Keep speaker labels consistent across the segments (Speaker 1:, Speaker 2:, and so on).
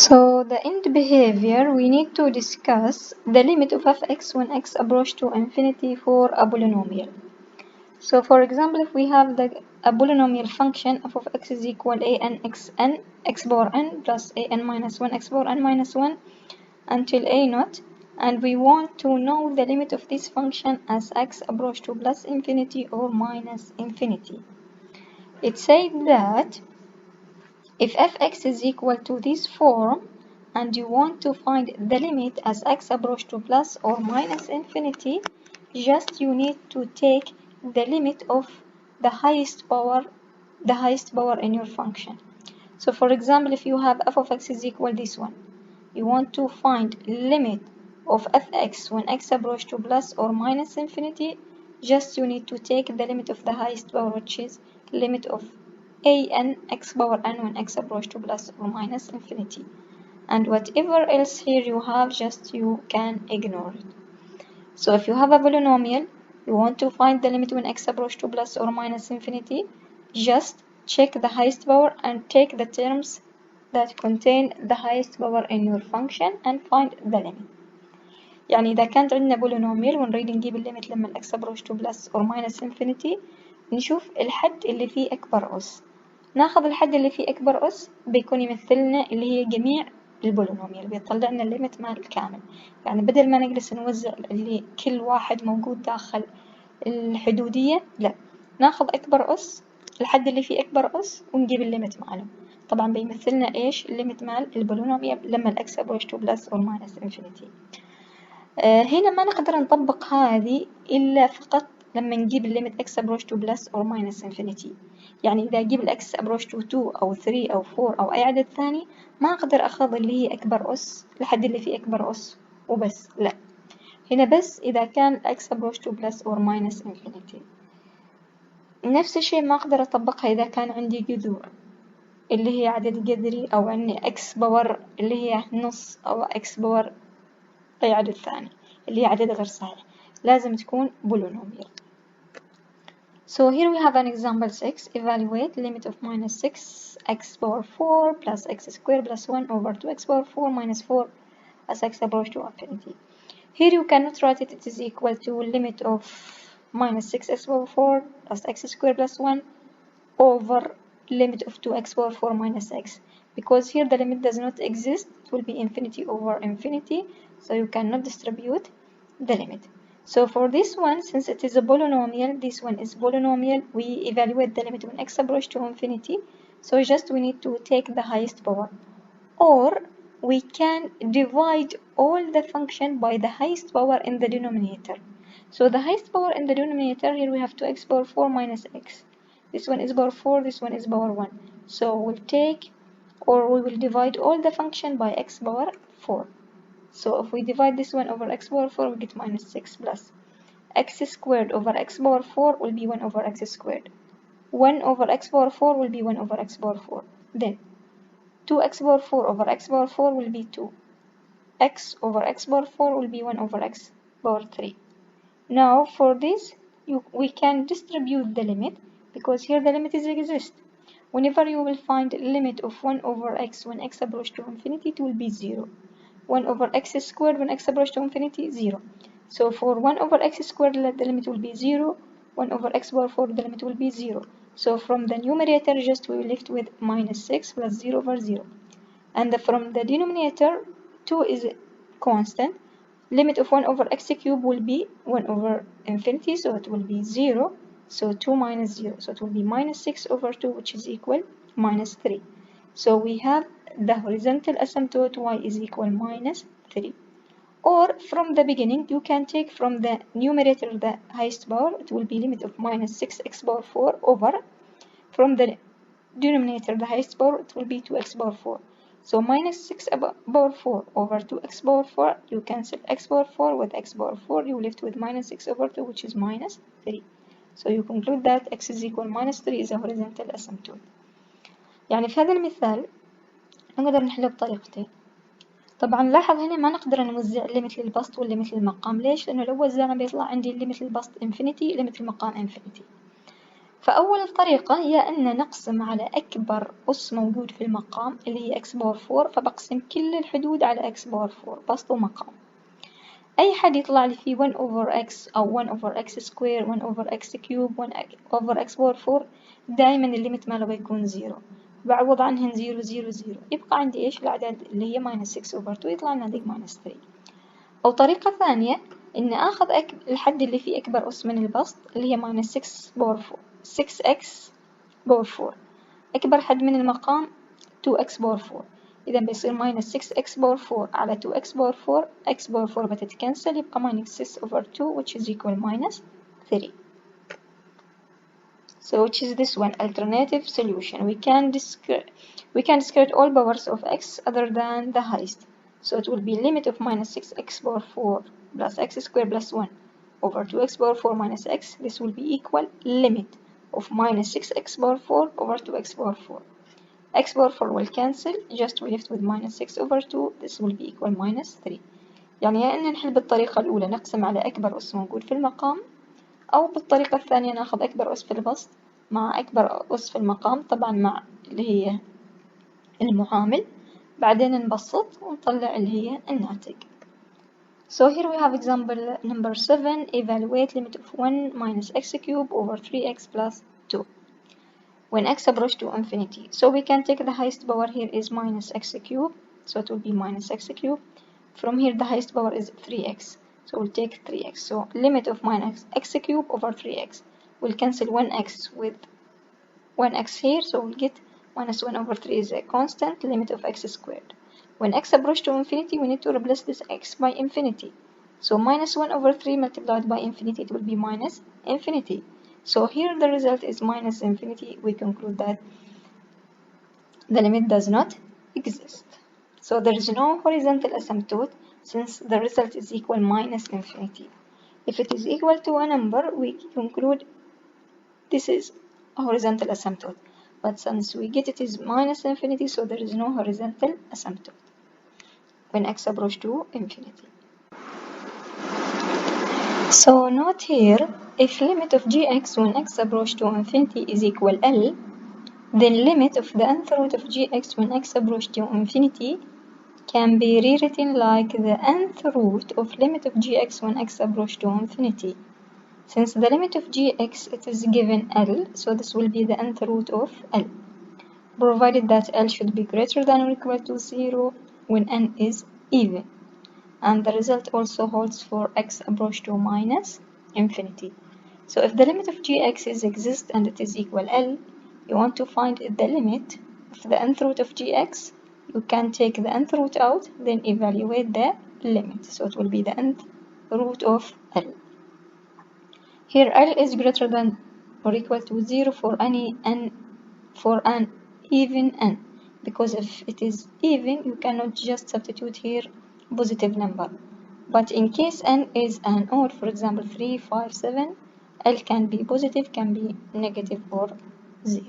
Speaker 1: So the end behavior, we need to discuss the limit of fx when x approach to infinity for a polynomial. So for example, if we have a polynomial function f of x is equal a n x power n plus a n minus 1 x power n minus 1 until a naught, and we want to know the limit of this function as x approach to plus infinity or minus infinity. It said that if fx is equal to this form and you want to find the limit as x approach to plus or minus infinity, just you need to take the limit of the highest power in your function. So for example, if you have f of x is equal this one, you want to find limit of fx when x approach to plus or minus infinity, just you need to take the limit of the highest power, which is limit of a n x power n when x approach to plus or minus infinity, and whatever else here you have, just you can ignore it. So if you have a polynomial, you want to find the limit when x approach to plus or minus infinity, just check the highest power and take the terms that contain the highest power in your function and find the limit. يعني إذا كانت عندنا polynomial ونريد نجيب الليمت لما x approach to plus or minus infinity، نشوف الحد اللي فيه أكبر أس، ناخذ الحد اللي فيه أكبر أس بيكون يمثلنا اللي هي جميع البولينوميال، بيطلع لنا الليمت مال الكامل. يعني بدل ما نجلس نوزع اللي كل واحد موجود داخل الحدودية، لا، ناخذ أكبر أس، الحد اللي فيه أكبر أس، ونجيب الليمت ماله. طبعا بيمثلنا إيش الليمت مال البولينوميال لما الإكس أبروش تو بلس أو ماينس إنفينيتي. هنا ما نقدر نطبق هذه إلا فقط لما نجيب الليمت إكس أبروش تو بلس أو ماينس إنفينيتي. يعني إذا أجيب الإكس أبروش تو 2 أو 3 أو 4 أو أي عدد ثاني، ما أقدر أخذ اللي هي أكبر أس، الحد اللي فيه أكبر أس وبس، لا. هنا بس إذا كان الإكس أبروش تو بلس أو ماينس إنفينيتي. نفس الشيء ما أقدر أطبقها إذا كان عندي جذور اللي هي عدد جذري، أو عندي إكس باور اللي هي نص، أو إكس باور أي عدد ثاني اللي هي عدد غير صحيح، لازم تكون بولينوميال. So here we have an example 6. Evaluate limit of minus 6x power 4 plus x squared plus 1 over 2x power 4 minus 4 as x approach to infinity. Here you cannot write it, it is equal to limit of minus 6x power 4 plus x squared plus 1 over limit of 2x power 4 minus x, because here the limit does not exist, it will be infinity over infinity, so you cannot distribute the limit. So for this one, since it is a polynomial, this one is polynomial, we evaluate the limit when x approach to infinity, so just we need to take the highest power, or we can divide all the function by the highest power in the denominator. So the highest power in the denominator, here we have 2x power 4 minus x. This one is power 4, this one is power 1. So we'll take, or we will divide all the function by x power 4. So if we divide this one over x power 4, we get minus 6 plus x squared over x power 4 will be 1 over x squared. 1 over x power 4 will be 1 over x power 4. Then 2x power 4 over x power 4 will be 2. X over x power 4 will be 1 over x power 3. Now for this, we can distribute the limit, because here the limit exists. Whenever you will find limit of 1 over x when x approach to infinity, it will be 0. 1 over x squared when x approach to infinity, 0. So for 1 over x squared, the limit will be 0. 1 over x power 4, the limit will be 0. So from the numerator, just we will left with minus 6 plus 0 over 0. And from the denominator, 2 is constant. Limit of 1 over x cubed will be 1 over infinity, so it will be 0. So 2 minus 0, so it will be minus 6 over 2, which is equal minus 3. So we have the horizontal asymptote y is equal minus 3. Or from the beginning, you can take from the numerator the highest power, it will be limit of minus 6x power 4 over, from the denominator the highest power, it will be 2x power 4. So minus 6 power 4 over 2x power 4, you cancel x power 4 with x power 4, you left with minus 6 over 2, which is minus 3. So you conclude that x is equal minus 3 is a horizontal asymptote. يعني في هذا المثال نقدر نحله بطريقتين. طبعا لاحظ هنا ما نقدر نوزع الليمت للبسط والليمت للمقام. ليش؟ لأنه لو وزعنا بيطلع عندي الليمت للبسط انفينيتي، ليمت المقام انفينيتي. فأول طريقة هي أن نقسم على أكبر أس موجود في المقام اللي هي x باور 4، فبقسم كل الحدود على x باور 4 بسط ومقام. أي حد يطلع لي فيه 1 over x أو 1 over x square 1 over x cube 1 over x باور 4 دايما الليمت ماله بيكون 0، بعوض عنهن 0 0 0، يبقى عندي إيش الأعداد اللي هي minus 6 over 2 يطلع لنا دي minus 3. أو طريقة ثانية إن آخذ الحد اللي فيه أكبر أس من البسط اللي هي minus 6 باور 4 6x باور 4، أكبر حد من المقام 2x باور 4، إذا بيصير minus 6x باور 4 على 2x باور 4 x باور 4 بتتكنسل يبقى minus 6 over 2 which is equal minus 3. So which is this one alternative solution. We can discard all powers of x other than the highest. So it will be limit of minus 6x power 4 plus x squared plus 1 over 2x power 4 minus x. This will be equal limit of minus 6x power 4 over 2x power 4. X power 4 will cancel, just we left with minus 6 over 2. This will be equal minus 3. يعني يا إن نحل بالطريقة الأولى نقسم على أكبر أس موجود في المقام، أو بالطريقة الثانية ناخذ أكبر أس في البسط مع أكبر أس في المقام طبعا مع اللي هي المعامل، بعدين نبسط ونطلع اللي هي الناتج. So here we have example number 7. Evaluate limit of 1 minus x cube over 3x plus 2 when x approach to infinity. So we can take the highest power here is minus x cube, so it will be minus x cube. From here the highest power is 3x, so we'll take 3x. So limit of minus x cube over 3x. We'll cancel 1x with 1x here, so we'll get minus 1 over 3 is a constant, limit of x squared. When x approach to infinity, we need to replace this x by infinity. So minus 1 over 3 multiplied by infinity, it will be minus infinity. So here the result is minus infinity. We conclude that the limit does not exist. So there is no horizontal asymptote since the result is equal minus infinity. If it is equal to a number, we conclude this is a horizontal asymptote. But since we get it is minus infinity, so there is no horizontal asymptote when x approach to infinity. So note here, if limit of gx when x approach to infinity is equal L, then limit of the nth root of gx when x approach to infinity can be rewritten like the nth root of limit of gx when x approach to infinity. Since the limit of gx it is given L, so this will be the nth root of L, provided that L should be greater than or equal to 0 when n is even. And the result also holds for x approach to minus infinity. So if the limit of gx is exist and it is equal L, you want to find the limit of the nth root of gx, you can take the nth root out, then evaluate the limit. So it will be the nth root of L. Here L is greater than or equal to 0 for any n, for an even n, because if it is even, you cannot just substitute here positive number. But in case n is an odd, for example 3, 5, 7, L can be positive, can be negative or 0.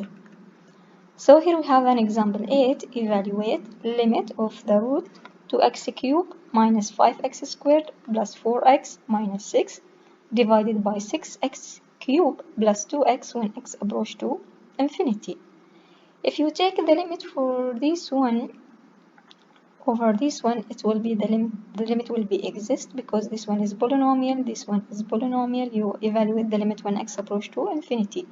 Speaker 1: So here we have an example 8. Evaluate limit of the root 2x cubed minus 5x squared plus 4x minus 6 divided by 6x cubed plus 2x when x approach to infinity. If you take the limit for this one over this one, it will be the limit will be exist because this one is polynomial, this one is polynomial. You evaluate the limit when x approach to infinity.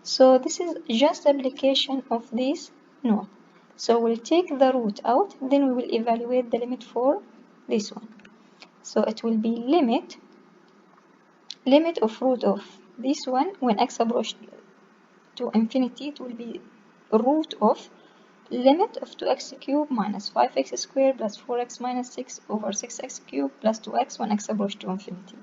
Speaker 1: So this is just application of this note. So we'll take the root out, then we will evaluate the limit for this one. So it will be limit of root of this one when x approach to infinity, it will be root of limit of 2x cubed minus 5x squared plus 4x minus 6 over 6x cubed plus 2x when x approach to infinity.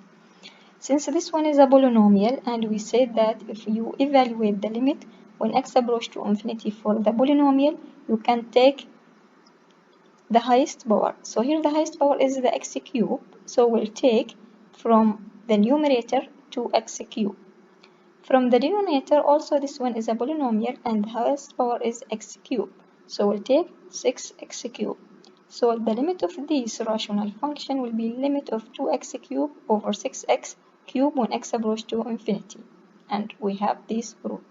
Speaker 1: Since this one is a polynomial, and we said that if you evaluate the limit when x approach to infinity for the polynomial, you can take the highest power. So here the highest power is the x cubed, so we'll take from the numerator 2x cubed. From the denominator also this one is a polynomial and the highest power is x cubed, so we'll take 6x cubed. So the limit of this rational function will be limit of 2x cubed over 6x cubed when x approach to infinity, and we have this root.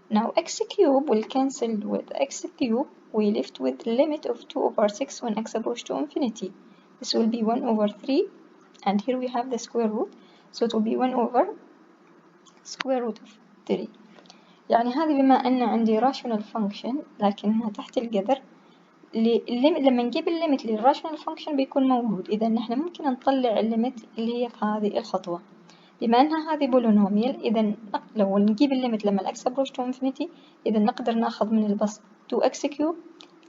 Speaker 1: Now x cube will cancel with x cube. We left with limit of 2 over 6 when x approach to infinity. This will be 1 over 3, and here we have the square root, so it will be 1 over square root of 3. يعني هذه بما أن عندي rational function لكنها تحت الجذر، لما نجيب الليمت للراشونال فانكشن بيكون موجود، إذا نحن ممكن نطلع الليمت اللي هي في هذه الخطوة. بما أنها هذه بولينوميال، إذا لو نجيب الليمت لما الإكس أبروش تو إنفينيتي، إذا نقدر ناخذ من البسط 2x كيوب،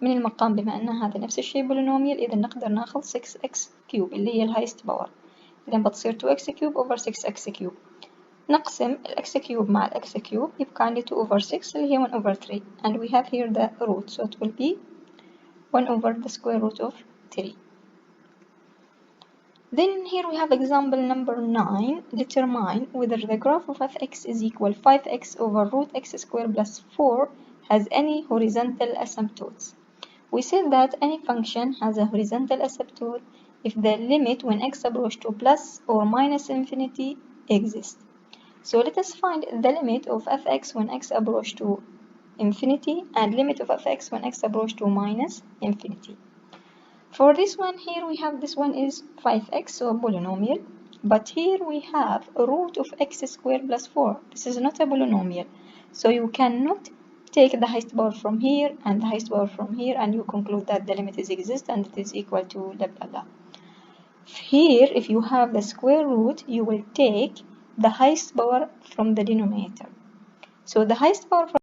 Speaker 1: من المقام بما أن هذا نفس الشيء بولينوميال، إذا نقدر ناخذ 6x كيوب اللي هي الهايست باور، إذا بتصير 2x كيوب over 6x كيوب. نقسم الإكس كيوب مع الإكس كيوب يبقى عندي 2 over 6 اللي هي 1 over 3 and we have here the root, so it will be 1 over the square root of 3. Then here we have example number 9. Determine whether the graph of f(x) is equal 5x over root x squared plus 4 has any horizontal asymptotes. We said that any function has a horizontal asymptote if the limit when x approach to plus or minus infinity exists. So let us find the limit of f(x) when x approach to infinity and limit of f(x) when x approach to minus infinity. For this one, here we have this one is 5x, so a polynomial, but here we have a root of x squared plus 4. This is not a polynomial, so you cannot take the highest power from here and the highest power from here and you conclude that the limit is exist and it is equal to blah blah blah. Here, if you have the square root, you will take the highest power from the denominator. So the highest power from